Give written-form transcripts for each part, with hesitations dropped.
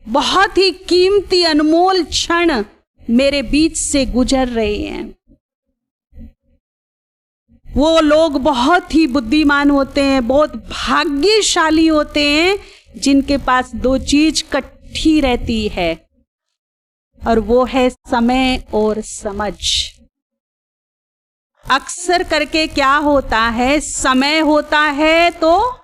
बहुत ही कीमती अनमोल क्षण मेरे बीच से गुजर रहे हैं। वो लोग बहुत ही बुद्धिमान होते हैं, बहुत भाग्यशाली होते हैं, जिनके पास दो चीज इकट्ठी रहती है, और वो है समय और समझ। अक्सर करके क्या होता है, समय होता है तो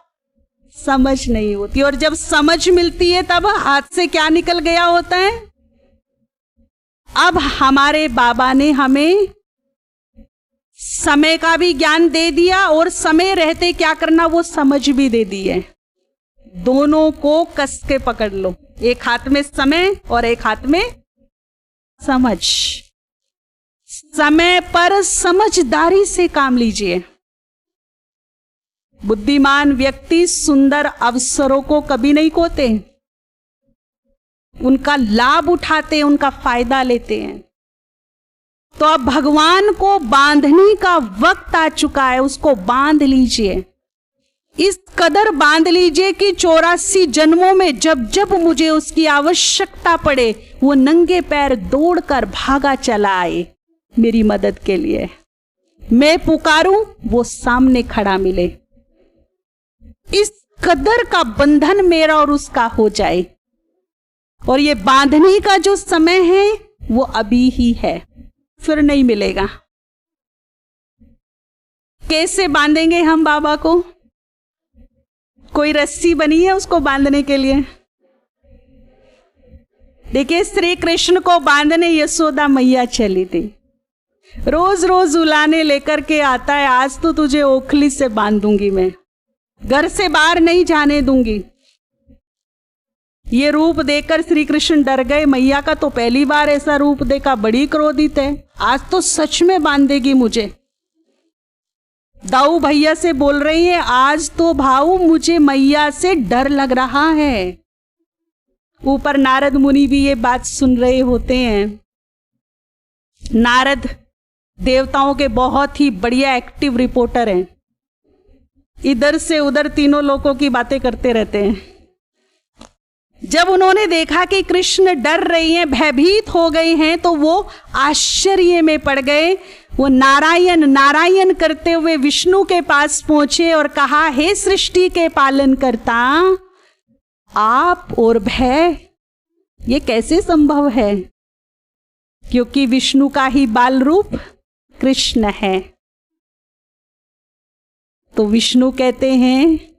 समझ नहीं होती, और जब समझ मिलती है तब हाथ से क्या निकल गया होता है। अब हमारे बाबा ने हमें समय का भी ज्ञान दे दिया, और समय रहते क्या करना वो समझ भी दे दी है। दोनों को कस के पकड़ लो, एक हाथ में समय और एक हाथ में समझ। समय पर समझदारी से काम लीजिए। बुद्धिमान व्यक्ति सुंदर अवसरों को कभी नहीं खोते, उनका लाभ उठाते, उनका फायदा लेते हैं। तो अब भगवान को बांधने का वक्त आ चुका है, उसको बांध लीजिए। इस कदर बांध लीजिए कि 84 जन्मों में जब जब मुझे उसकी आवश्यकता पड़े, वो नंगे पैर दौड़कर भागा चला आए मेरी मदद के लिए। मैं पुकारूं, वो सामने खड़ा मिले। इस कदर का बंधन मेरा और उसका हो जाए। और ये बांधने का जो समय है वो अभी ही है, फिर नहीं मिलेगा। कैसे बांधेंगे हम बाबा को? कोई रस्सी बनी है उसको बांधने के लिए? देखिए, श्री कृष्ण को बांधने यशोदा मैया चली थी। रोज रोज उलाने लेकर के आता है, आज तो तुझे ओखली से बांधूंगी, मैं घर से बाहर नहीं जाने दूंगी। ये रूप देखकर श्री कृष्ण डर गए। मैया का तो पहली बार ऐसा रूप देखा, बड़ी क्रोधित है, आज तो सच में बांधेगी मुझे। दाऊ भैया से बोल रही है, आज तो भाऊ मुझे मैया से डर लग रहा है। ऊपर नारद मुनि भी ये बात सुन रहे होते हैं। नारद देवताओं के बहुत ही बढ़िया एक्टिव रिपोर्टर हैं, इधर से उधर तीनों लोगों की बातें करते रहते हैं। जब उन्होंने देखा कि कृष्ण डर रही हैं, भयभीत हो गए हैं, तो वो आश्चर्य में पड़ गए। वो नारायण नारायण करते हुए विष्णु के पास पहुंचे और कहा, हे सृष्टि के पालन करता, आप और भय, ये कैसे संभव है? क्योंकि विष्णु का ही बाल रूप कृष्ण है। तो विष्णु कहते हैं,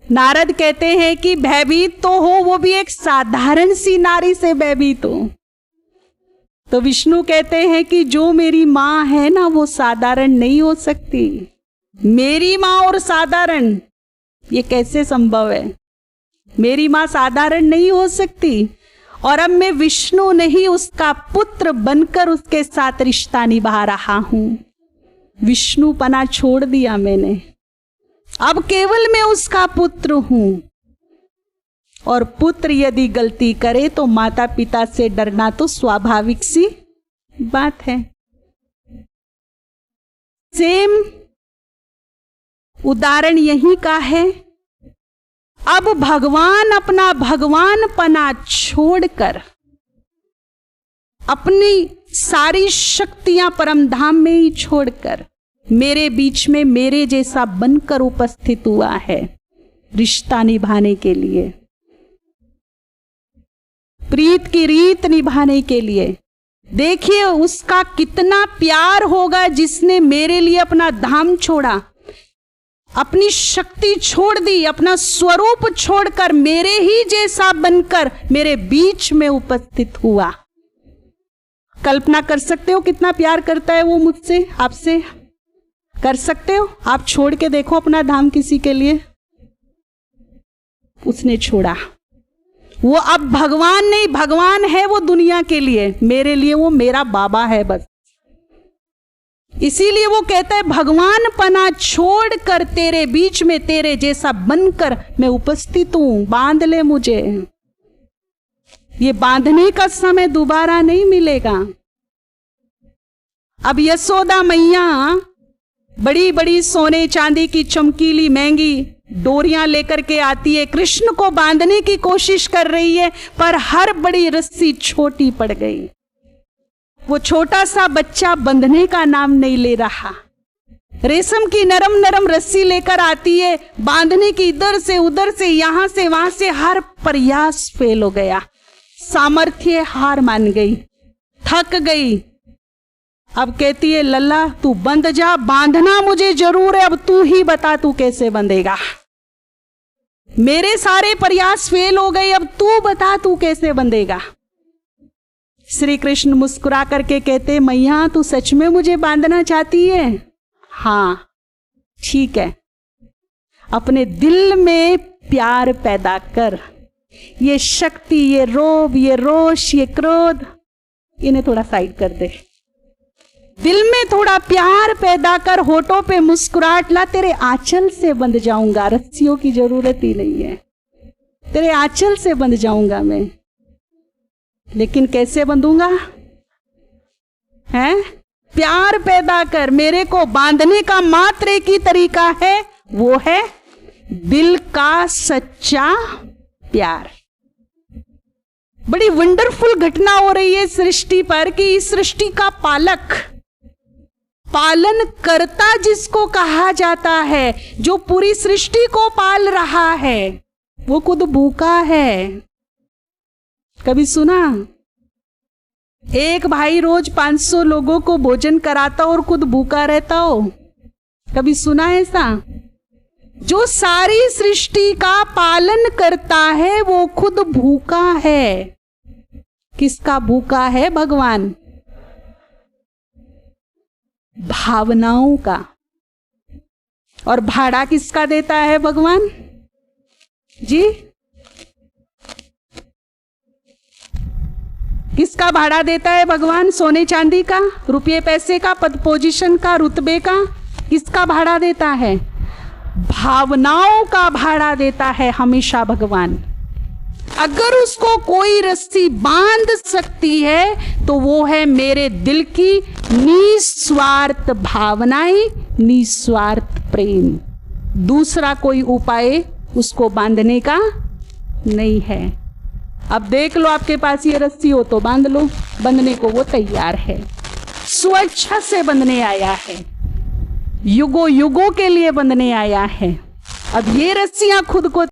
नारद कहते हैं कि भयभीत तो हो, वो भी एक साधारण सी नारी से भयभीत हो। तो विष्णु कहते हैं कि जो मेरी मां है ना, वो साधारण नहीं हो सकती। मेरी मां और साधारण, ये कैसे संभव है? मेरी मां साधारण नहीं हो सकती। और अब मैं विष्णु नहीं, उसका पुत्र बनकर उसके साथ रिश्ता निभा रहा हूं। विष्णुपना छोड़ दिया मैंने, अब केवल मैं उसका पुत्र हूं। और पुत्र यदि गलती करे तो माता पिता से डरना तो स्वाभाविक सी बात है। सेम उदाहरण यही का है। अब भगवान अपना भगवानपना छोड़कर अपनी सारी शक्तियां परमधाम में ही छोड़कर मेरे बीच में मेरे जैसा बनकर उपस्थित हुआ है, रिश्ता निभाने के लिए, प्रीत की रीत निभाने के लिए। देखिए उसका कितना प्यार होगा जिसने मेरे लिए अपना धाम छोड़ा, अपनी शक्ति छोड़ दी, अपना स्वरूप छोड़कर मेरे ही जैसा बनकर मेरे बीच में उपस्थित हुआ। कल्पना कर सकते हो कितना प्यार करता है वो मुझसे, आपसे? कर सकते हो? आप छोड़ के देखो अपना धाम किसी के लिए। उसने छोड़ा। वो अब भगवान नहीं, भगवान है वो दुनिया के लिए, मेरे लिए वो मेरा बाबा है बस। इसीलिए वो कहता है, भगवानपना छोड़कर तेरे बीच में तेरे जैसा बनकर मैं उपस्थित हूं, बांध ले मुझे। ये बांधने का समय दोबारा नहीं मिलेगा। अब यशोदा मैया बड़ी बड़ी सोने चांदी की चमकीली महंगी डोरियां लेकर के आती है, कृष्ण को बांधने की कोशिश कर रही है, पर हर बड़ी रस्सी छोटी पड़ गई। वो छोटा सा बच्चा बंधने का नाम नहीं ले रहा। रेशम की नरम नरम रस्सी लेकर आती है, बांधने की इधर से उधर से यहां से वहां से, हर प्रयास फेल हो गया। सामर्थ्य हार मान गई, थक गई। अब कहती है लल्ला तू बंध जा, बांधना मुझे जरूर है, अब तू ही बता तू कैसे बंधेगा। मेरे सारे प्रयास फेल हो गए, अब तू बता तू कैसे बंधेगा। श्री कृष्ण मुस्कुरा करके कहते मैया तू सच में मुझे बांधना चाहती है? हाँ ठीक है, अपने दिल में प्यार पैदा कर। ये शक्ति, ये रोब, ये रोष, ये क्रोध, इन्हें थोड़ा साइड कर दे। दिल में थोड़ा प्यार पैदा कर, होठों पे मुस्कुराहट ला। तेरे आंचल से बंध जाऊंगा, रस्सियों की जरूरत ही नहीं है, तेरे आंचल से बंध जाऊंगा मैं। लेकिन कैसे बंधूंगा? हैं? प्यार पैदा कर। मेरे को बांधने का मात्र एक ही तरीका है, वो है दिल का सच्चा प्यार। बड़ी वंडरफुल घटना हो रही है सृष्टि पर कि इस सृष्टि का पालक, पालन करता जिसको कहा जाता है, जो पूरी सृष्टि को पाल रहा है, वो खुद भूखा है। कभी सुना? एक भाई रोज 500 लोगों को भोजन कराता और खुद भूखा रहता हो? कभी सुना ऐसा? जो सारी सृष्टि का पालन करता है वो खुद भूखा है। किसका भूखा है? भगवान। भावनाओं का। और भाड़ा किसका देता है भगवान जी? किसका भाड़ा देता है भगवान? सोने चांदी का, रुपये पैसे का, पद पोजीशन का, रुतबे का? किसका भाड़ा देता है? भावनाओं का भाड़ा देता है हमेशा भगवान। अगर उसको कोई रस्सी बांध सकती है तो वो है मेरे दिल की निस्वार्थ भावनाएं, निस्वार्थ प्रेम। दूसरा कोई उपाय उसको बांधने का नहीं है। अब देख लो, आपके पास ये रस्सी हो तो बांध लो, बंधने को वो तैयार है, स्वेच्छा से बंधने आया है, युगों युगों के लिए बंधने आया है। अब ये रस्सियां खुद को